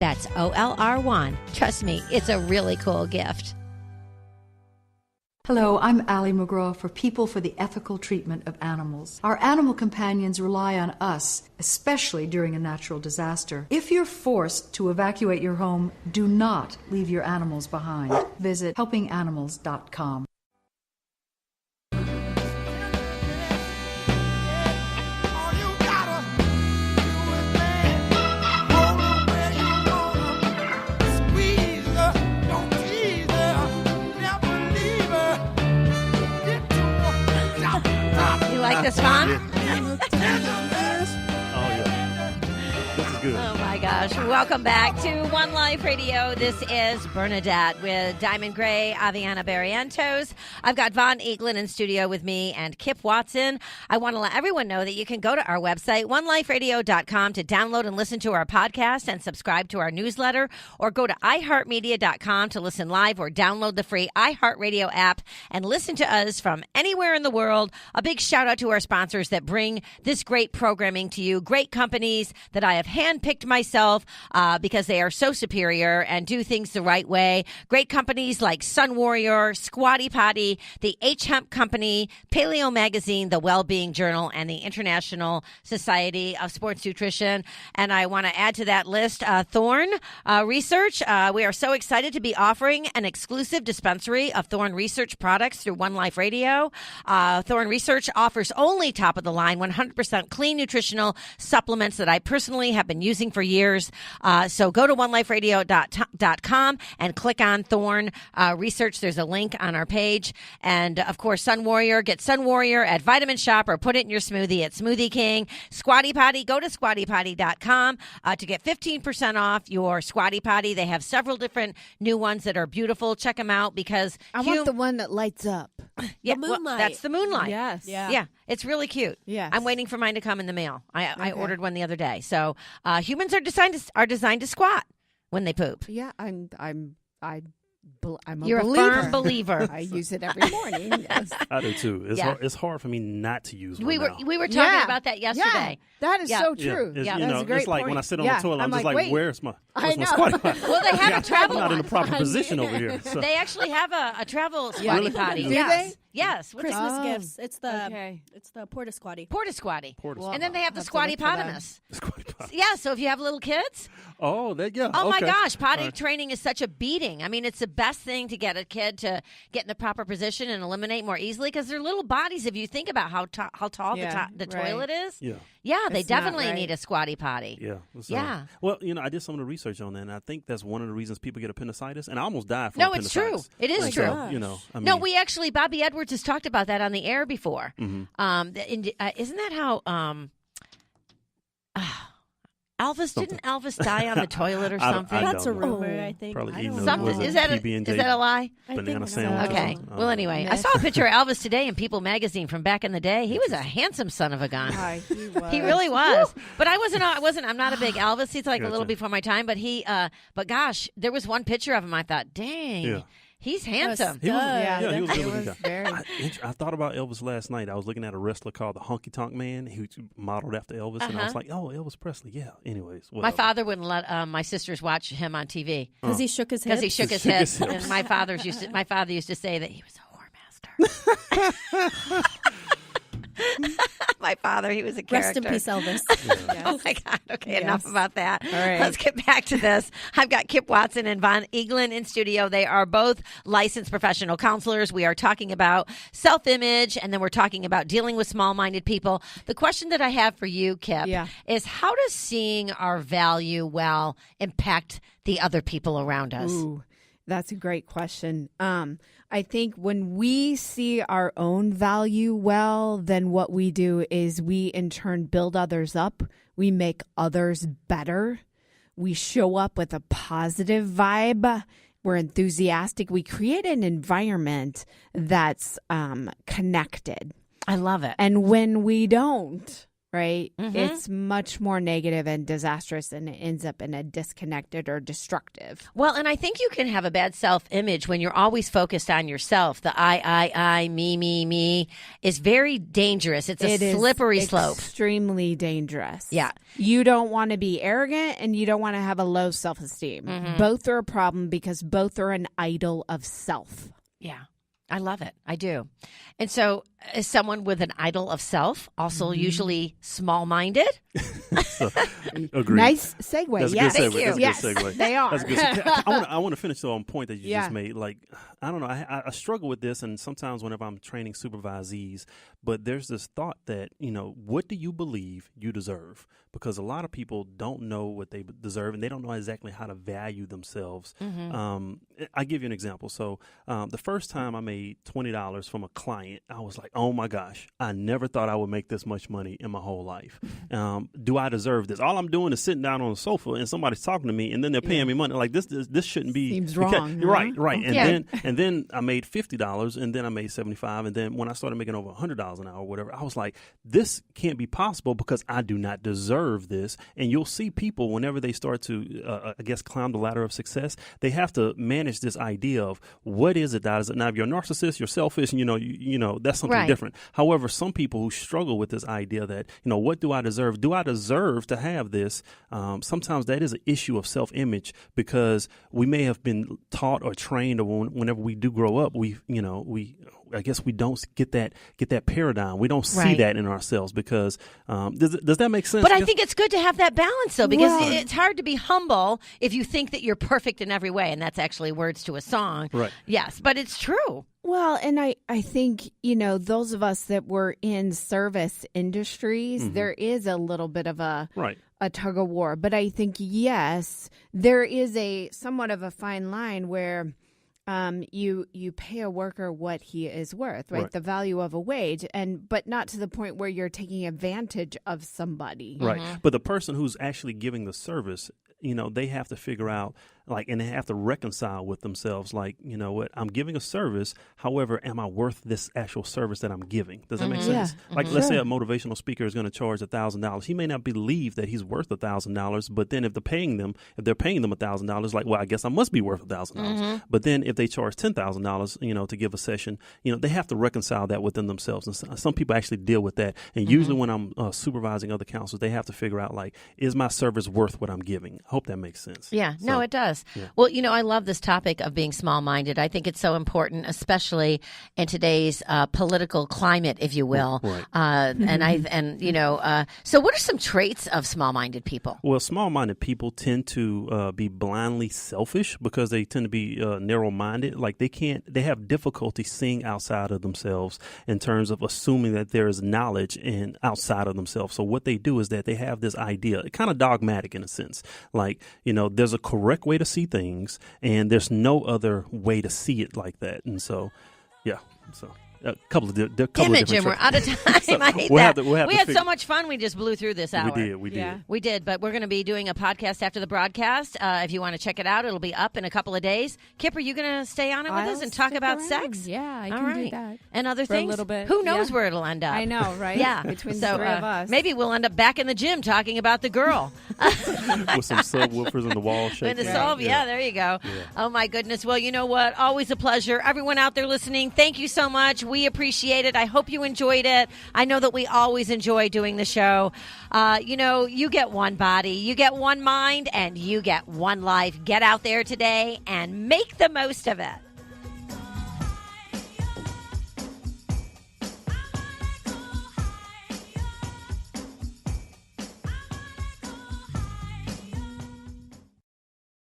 That's OLR1. Trust me, it's a really cool gift. Hello, I'm Allie McGraw for People for the Ethical Treatment of Animals. Our animal companions rely on us, especially during a natural disaster. If you're forced to evacuate your home, do not leave your animals behind. Visit helpinganimals.com. Like this song? Oh, yeah. This is good. Oh, my gosh. Welcome back to One Life Radio. This is Bernadette with Diamond Gray, Aviana Barrientos. I've got Von Eaglin in studio with me and Kip Watson. I want to let everyone know that you can go to our website, oneliferadio.com, to download and listen to our podcast and subscribe to our newsletter, or go to iHeartMedia.com to listen live or download the free iHeartRadio app and listen to us from anywhere in the world. A big shout out to our sponsors that bring this great programming to you. Great companies that I have handpicked myself because they are so superior and do things the right way. Great companies like Sun Warrior, Squatty Potty, the H-Hemp Company, Paleo Magazine, the Wellbeing Journal, and the International Society of Sports Nutrition. And I want to add to that list Thorne Research. We are so excited to be offering an exclusive dispensary of Thorne Research products through One Life Radio. Thorne Research offers only top-of-the-line, 100% clean nutritional supplements that I personally have been using for years. So go to oneliferadio.com and click on Thorne Research. There's a link on our page. And, of course, Sun Warrior. Get Sun Warrior at Vitamin Shop or put it in your smoothie at Smoothie King. Squatty Potty. Go to squattypotty.com to get 15% off your Squatty Potty. They have several different new ones that are beautiful. Check them out because I want the one that lights up. Yeah, the Moonlight. Well, that's the Moonlight. Yes. Yeah. It's really cute. Yes. I'm waiting for mine to come in the mail. I ordered one the other day. So humans are designed to squat when they poop. Yeah, I'm a You're believer. a firm believer. I use it every morning. Yes. I do too. It's hard for me not to use one. We were talking about that yesterday. Yeah, that is so true. Yeah, that's a great it's like point. when I sit on the toilet, I'm just like, wait. where's my I know. squatty potty? Well, they have a travel I'm not in the one. proper position over here. So. They actually have a travel squatty Really? potty. Do Yes. they? Yes. Christmas gifts. It's the okay. it's the Porta Squatty. Porta Squatty. Well, And then they have the I'll have to look for them. Squatty-potamus. Squatty potty. Yeah, so if you have little kids. Oh, yeah. Oh, my okay. gosh. Potty All right. training is such a beating. I mean, it's the best thing to get a kid to get in the proper position and eliminate more easily because their little bodies, if you think about how tall Yeah, the right. toilet is. Yeah. They It's not definitely right. need a squatty potty. Yeah. So, Yeah. Well, I did some of the research on that, and I think that's one of the reasons people get appennicitis. And I almost died from No, it's appendicitis. true. It is And true. So, I mean, No, we actually, Bobby Edwards has talked about that on the air before. Mm-hmm. Isn't that how Elvis, didn't Elvis die on the toilet or I don't- something? I don't That's a know. rumor, I think. Probably I eating don't a- Something was it is that PB&J is that a lie? banana think so. sandwich or Okay. something? I Well, don't anyway, know. I saw a picture of Elvis today in People magazine from back in the day. He was a handsome son of a gun. He was. He really was. But I'm not a big Elvis. He's like a little Gotcha. before my time, but but gosh, there was one picture of him I thought, dang. Yeah. He's handsome. He was, Yeah, he was a it good looking was guy. very- I thought about Elvis last night. I was looking at a wrestler called the Honky Tonk Man. He was modeled after Elvis, and I was like, "Oh, Elvis Presley." Yeah. Anyways, My whatever. father wouldn't let my sisters watch him on TV Because he shook his head. because he shook his Shook head. his hips. And my father used to say that he was a whore master. My father, he was a character. Rest in peace, Elvis. Oh, my God. Okay, Yes. enough about that. All right. Let's get back to this. I've got Kip Watson and Von Eaglin in studio. They are both licensed professional counselors. We are talking about self-image, and then we're talking about dealing with small-minded people. The question that I have for you, Kip, is how does seeing our value well impact the other people around us? Ooh, that's a great question. I think when we see our own value well, then what we do is we in turn build others up. We make others better. We show up with a positive vibe. We're enthusiastic. We create an environment that's connected. I love it. And when we don't, right? It's much more negative and disastrous, and it ends up in a disconnected or destructive. Well, and I think you can have a bad self-image when you're always focused on yourself. The I, me is very dangerous. It's a slippery slope. Extremely dangerous. Yeah. You don't want to be arrogant and you don't want to have a low self-esteem. Both are a problem because both are an idol of self. Yeah. I love it. I do. And so is someone with an idol of self also usually small-minded? Agreed. Nice segue. That's Yes. a good segue. Thank you. That's a good segue. They are. That's a good segue. I want to finish on a point that you Yeah. just made. Like, I don't know. I struggle with this, and sometimes whenever I'm training supervisees, but there's this thought that, what do you believe you deserve? Because a lot of people don't know what they deserve, and they don't know exactly how to value themselves. I give you an example. So the first time I made $20 from a client, I was like, oh my gosh, I never thought I would make this much money in my whole life. Do I deserve this? All I'm doing is sitting down on the sofa and somebody's talking to me, and then they're paying me money. Like this shouldn't be. Seems wrong. Huh? Right. Okay. And then I made $50, and then I made $75, and then when I started making over $100 an hour or whatever, I was like, this can't be possible because I do not deserve this. And you'll see people whenever they start to, climb the ladder of success, they have to manage this idea of what is it that is it. Now, if you're a narcissist, you're selfish, and you know that's something different. However, some people who struggle with this idea that, what do I deserve? Do I deserve to have this? Sometimes that is an issue of self-image because we may have been taught or trained, or whenever we do grow up, we don't get that paradigm. We don't see that in ourselves because does that make sense? But I think it's good to have that balance, though, because it's hard to be humble if you think that you're perfect in every way, and that's actually words to a song. Right. Yes, but it's true. Well, and I think, those of us that were in service industries, there is a little bit of a tug of war. But I think, yes, there is a somewhat of a fine line where you pay a worker what he is worth, right? The value of a wage, but not to the point where you're taking advantage of somebody. Right. But the person who's actually giving the service, they have to figure out, and they have to reconcile with themselves, what, I'm giving a service. However, am I worth this actual service that I'm giving? Does that make sense? Yeah. Let's say a motivational speaker is going to charge $1,000. He may not believe that he's worth $1,000, but then if they're paying them $1,000, I guess I must be worth $1,000. But then if they charge $10,000, to give a session, they have to reconcile that within themselves. And some people actually deal with that. And usually when I'm supervising other counselors, they have to figure out, is my service worth what I'm giving? I hope that makes sense. Yeah, no, it does. Yeah. Well, I love this topic of being small-minded. I think it's so important, especially in today's political climate, if you will. Right. So what are some traits of small-minded people? Well, small-minded people tend to be blindly selfish because they tend to be narrow-minded. They have difficulty seeing outside of themselves in terms of assuming that there is knowledge outside of themselves. So what they do is that they have this idea, kind of dogmatic in a sense, there's a correct way to see things and there's no other way to see it like that. And so, a couple of different Jim, we're out of time. So I hate we'll that. We had so much fun. We just blew through this hour. We did. We did, but we're going to be doing a podcast after the broadcast. If you want to check it out, it'll be up in a couple of days. Kip, are you going to stay on it with us and talk about sex? Yeah, I can do that. And other For things? a little bit. Who knows where it'll end up? I know, right? Yeah. Between the three of us. Maybe we'll end up back in the gym talking about the girl. With some subwoofers on the wall shaking. There you go. Yeah. Oh, my goodness. Well, you know what? Always a pleasure. Everyone out there listening, thank you so much. We appreciate it. I hope you enjoyed it. I know that we always enjoy doing the show. You get one body, you get one mind, and you get one life. Get out there today and make the most of it.